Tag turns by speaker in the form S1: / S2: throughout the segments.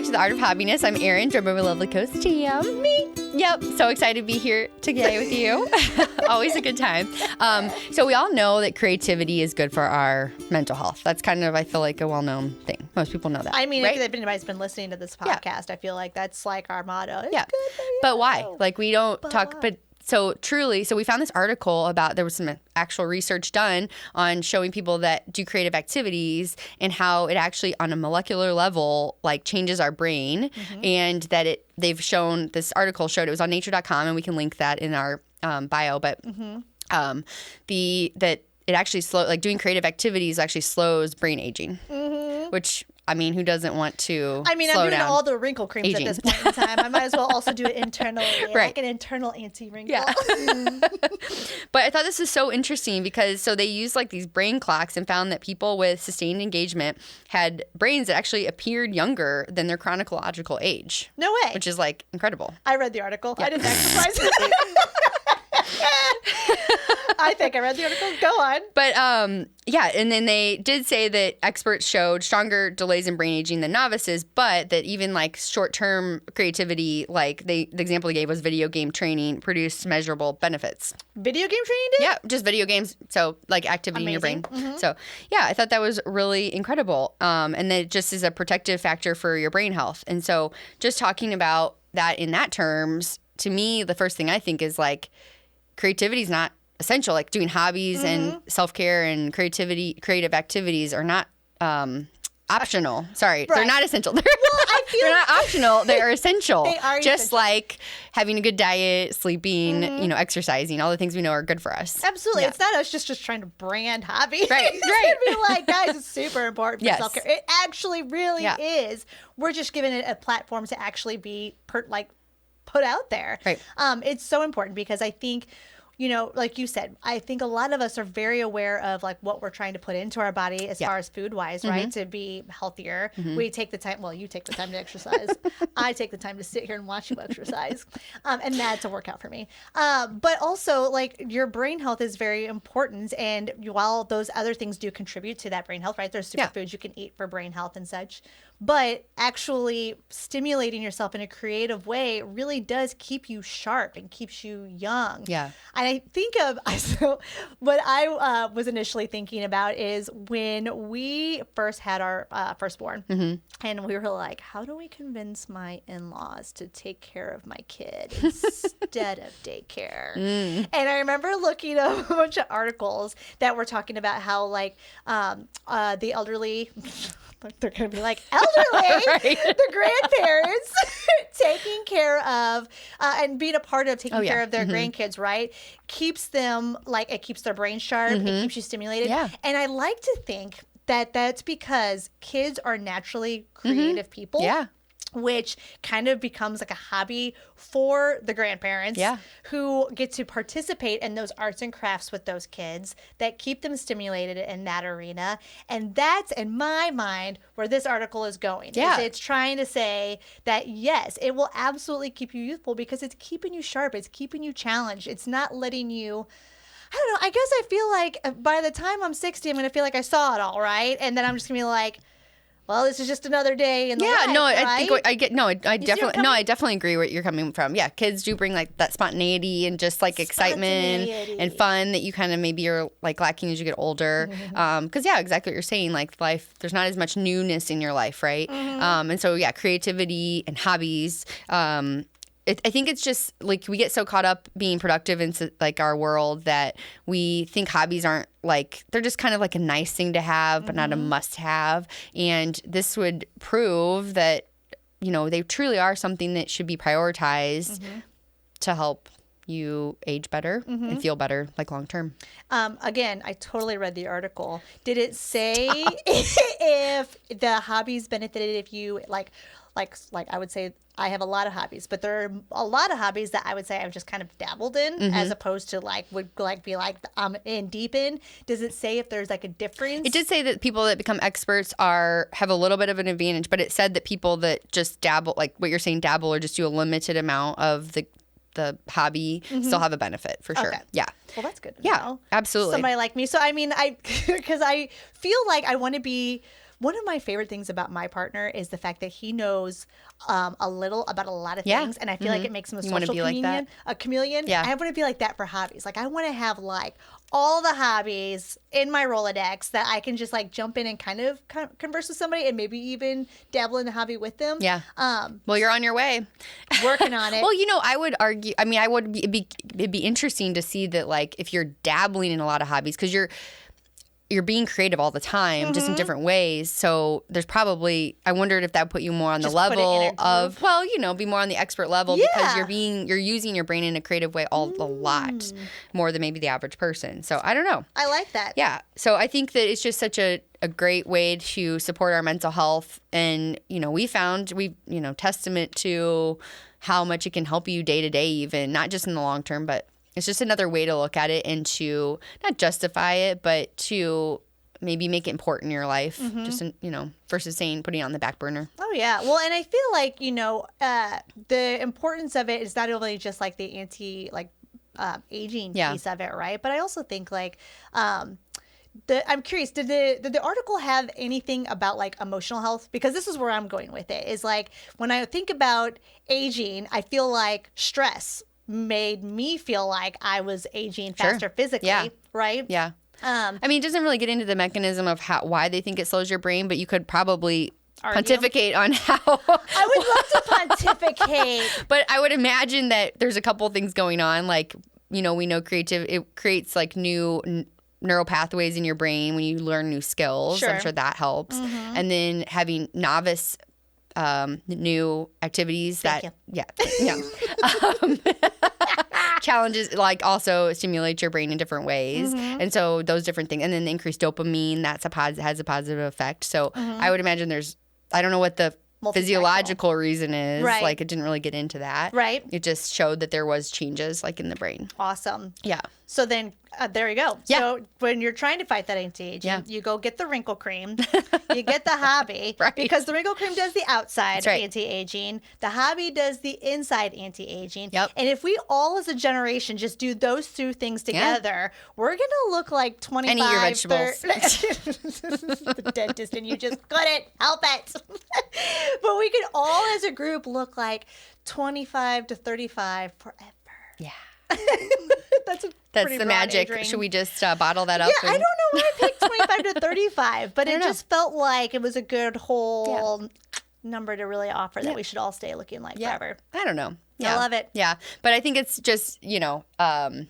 S1: back to The Art of Hobbiness. I'm Erin, joined by my lovely host, Tam.
S2: Me.
S1: Yep, so excited to be here today with you. Always a good time. So we all know that creativity is good for our mental health. That's kind of, I feel like, a well-known thing. Most people know that.
S2: I mean,
S1: right?
S2: if anybody's been listening to this podcast, I feel like that's like our motto. It's
S1: yeah.
S2: good for you.
S1: But why? Like, we don't talk, but so truly, so we found this article about, there was some actual research done on showing people that do creative activities and how it actually on a molecular level like changes our brain, and that they've shown, this article showed, it was on nature.com, and we can link that in our bio, but that it actually like doing creative activities actually slows brain aging, which, I mean, who doesn't want to
S2: I'm doing
S1: down
S2: all the wrinkle creams
S1: aging.
S2: at this point in time. I might as well also do it internally.
S1: Right.
S2: Like an internal anti-wrinkle.
S1: Yeah. But I thought this was so interesting because so they used like these brain clocks and found that people with sustained engagement had brains that actually appeared younger than their chronological age.
S2: No way.
S1: Which is like incredible.
S2: I read the article. I didn't exercise. I think I read the article. Go on.
S1: But yeah, and then they did say that experts showed stronger delays in brain aging than novices, but that even like short-term creativity, like the example they gave was video game training, produced measurable benefits.
S2: Video game training did?
S1: Yeah, just video games. So like activity in your brain. So yeah, I thought that was really incredible. And then it just is a protective factor for your brain health. And so just talking about that in that terms, to me, the first thing I think is like creativity is not essential. Like doing hobbies and self-care and creative activities are not optional. Sorry, they're not essential. They're not optional. They are essential.
S2: They are
S1: just
S2: essential.
S1: like having a good diet, sleeping, exercising, all the things we know are good for us.
S2: Absolutely.
S1: Yeah.
S2: It's not us just trying to brand hobbies.
S1: Right,
S2: It's
S1: right.
S2: to be like, guys, it's super important for
S1: Yes.
S2: self-care. It actually really is. We're just giving it a platform to actually be put out there.
S1: Right.
S2: It's so important because I think, like you said, I think a lot of us are very aware of like what we're trying to put into our body as far as food wise, right? To be healthier. We take the time. Well, you take the time to exercise. I take the time to sit here and watch you exercise. And that's a workout for me. But also like your brain health is very important. And while those other things do contribute to that brain health, right? There's superfoods you can eat for brain health and such. But actually stimulating yourself in a creative way really does keep you sharp and keeps you young.
S1: Yeah.
S2: And I think what I was initially thinking about is when we first had our firstborn, and we were like, how do we convince my in-laws to take care of my kid instead of daycare? And I remember looking up a bunch of articles that were talking about how like the elderly... They're going to be like elderly, the grandparents taking care of and being a part of taking care of their grandkids, right? Keeps them it keeps their brain sharp. It keeps you stimulated.
S1: Yeah.
S2: And I like to think that that's because kids are naturally creative people.
S1: Yeah.
S2: Which kind of becomes like a hobby for the grandparents who get to participate in those arts and crafts with those kids that keep them stimulated in that arena. And that's, in my mind, where this article is going.
S1: Yeah.
S2: It's trying to say that, yes, it will absolutely keep you youthful because it's keeping you sharp. It's keeping you challenged. It's not letting you... I don't know. I guess I feel like by the time I'm 60, I'm going to feel like I saw it all, right? And then I'm just going to be like... Well, this is just another day in the life,
S1: I think I get I
S2: I
S1: definitely agree where you're coming from. Yeah, kids do bring like that spontaneity and just like excitement and fun that you kind of maybe are like lacking as you get older. Because exactly what you're saying. Like life, there's not as much newness in your life, right? And so creativity and hobbies. I think it's just like we get so caught up being productive in like our world that we think hobbies aren't like, they're just kind of like a nice thing to have, but not a must have. And this would prove that, they truly are something that should be prioritized to help you age better and feel better like long term.
S2: Again, I totally read the article. Did it say if the hobbies benefited if you like I would say I have a lot of hobbies, but there are a lot of hobbies that I would say I've just kind of dabbled in as opposed to be I'm in deep in. Does it say if there's like a difference?
S1: It did say that people that become experts have a little bit of an advantage, but it said that people that just dabble, like what you're saying, dabble or just do a limited amount of the hobby still have a benefit for sure.
S2: Okay.
S1: Yeah.
S2: Well, that's good to
S1: Yeah,
S2: know.
S1: absolutely.
S2: Somebody like me. So, I mean, because I feel like I want to be one of my favorite things about my partner is the fact that he knows a little about a lot of things, and I feel like it makes him a social chameleon. A chameleon.
S1: Yeah.
S2: I want to be like that for hobbies. Like I want to have like all the hobbies in my Rolodex that I can just like jump in and kind of converse with somebody and maybe even dabble in the hobby with them.
S1: Yeah. Well, you're on your way.
S2: Working on it.
S1: Well, I would argue, it'd be interesting to see that, like, if you're dabbling in a lot of hobbies, because you're being creative all the time, just in different ways. So there's probably, I wondered if that would put you more on the level of, be more on the expert level, because you're using your brain in a creative way a lot more than maybe the average person. So I don't know.
S2: I like that.
S1: Yeah. So I think that it's just such a great way to support our mental health. And, we found, testament to how much it can help you day to day, even not just in the long term, but it's just another way to look at it and to not justify it, but to maybe make it important in your life, just, versus putting it on the back burner.
S2: Oh, yeah. Well, and I feel like, the importance of it is not only just like the aging piece of it, right? But I also think like, I'm curious, did the article have anything about like emotional health? Because this is where I'm going with it, is like when I think about aging, I feel like stress made me feel like I was aging faster physically, right? Yeah.
S1: It doesn't really get into the mechanism of why they think it slows your brain, but you could probably pontificate on how.
S2: I would love to pontificate.
S1: But I would imagine that there's a couple things going on. Like, we know it creates like new neural pathways in your brain when you learn new skills. Sure. I'm sure that helps. And then having novice new activities challenges like also stimulate your brain in different ways, and so those different things, and then the increased dopamine has a positive effect. So I would imagine I don't know what the physiological reason is, right? Like it didn't really get into that, right? It just showed that there was changes like in the brain.
S2: Awesome.
S1: Yeah.
S2: So then there you go. Yeah. So when you're trying to fight that anti-aging, you go get the wrinkle cream, you get the hobby, right? Because the wrinkle cream does the outside anti-aging, the hobby does the inside anti-aging. Yep. And if we all as a generation just do those two things together, we're going to look like 25. And eat your vegetables. The dentist, and you just couldn't help it. But we could all as a group look like 25 to 35 forever. Yeah. That's the magic. Drink. Should we just bottle that up? Yeah, I don't know why I picked 25 to 35, but it just felt like it was a good whole number to really offer that we should all stay looking like forever.
S1: I don't know. Yeah.
S2: I love it.
S1: Yeah, but I think it's just, on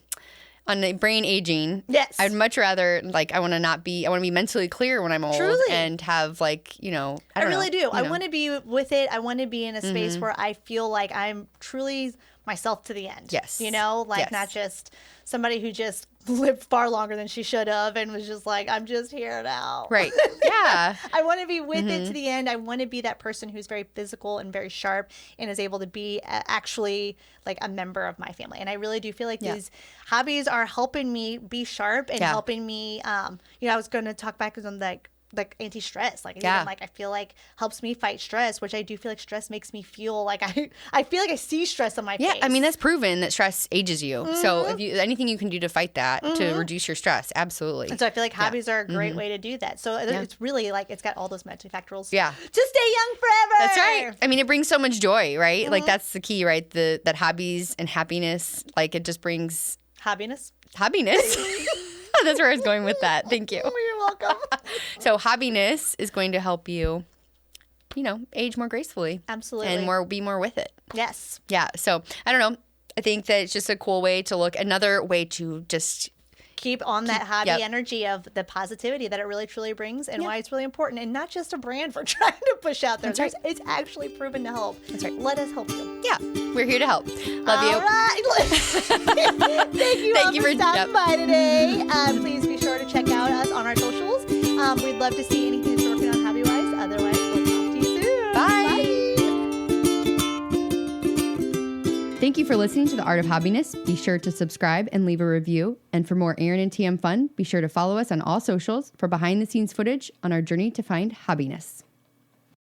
S1: the brain aging, yes, I'd much rather, like, I want to be mentally clear when I'm old. Truly. And have, like, I really do. I want to be with it. I want to be in a space where I feel like I'm truly myself to the end. Yes. Not just somebody who just lived far longer than she should have and was just like, I'm just here now. Right. Yeah. I want to be with it to the end. I want to be that person who's very physical and very sharp and is able to be actually like a member of my family. And I really do feel like these hobbies are helping me be sharp and helping me, I was going to talk back on like anti-stress, even like I feel like helps me fight stress, which I do feel like stress makes me feel like I feel like I see stress on my face. Yeah, that's proven that stress ages you. So if anything you can do to fight that, to reduce your stress, absolutely. And so I feel like hobbies are a great way to do that. So it's really like it's got all those multifactorials. Yeah, to stay young forever. That's right. It brings so much joy, right? Like that's the key, right? That hobbies and happiness, like it just brings happiness. That's where I was going with that. Thank you. You're welcome. So hobbiness is going to help you, age more gracefully. Absolutely. And be more with it. Yes. Yeah. So I don't know. I think that it's just a cool way to look. Another way to just keep on that hobby energy of the positivity that it really truly brings and why it's really important, and not just a brand for trying to push out there. That's right. It's actually proven to help. That's right. Let us help you. Yeah. We're here to help. Love you. All right. Thank you for stopping by today. Please be sure to check out us on our socials. We'd love to see anything that's working on hobby-wise. Otherwise, we'll talk to you soon. Bye. Thank you for listening to The Art of Hobbiness. Be sure to subscribe and leave a review. And for more Erin and Tam fun, be sure to follow us on all socials for behind-the-scenes footage on our journey to find hobbiness.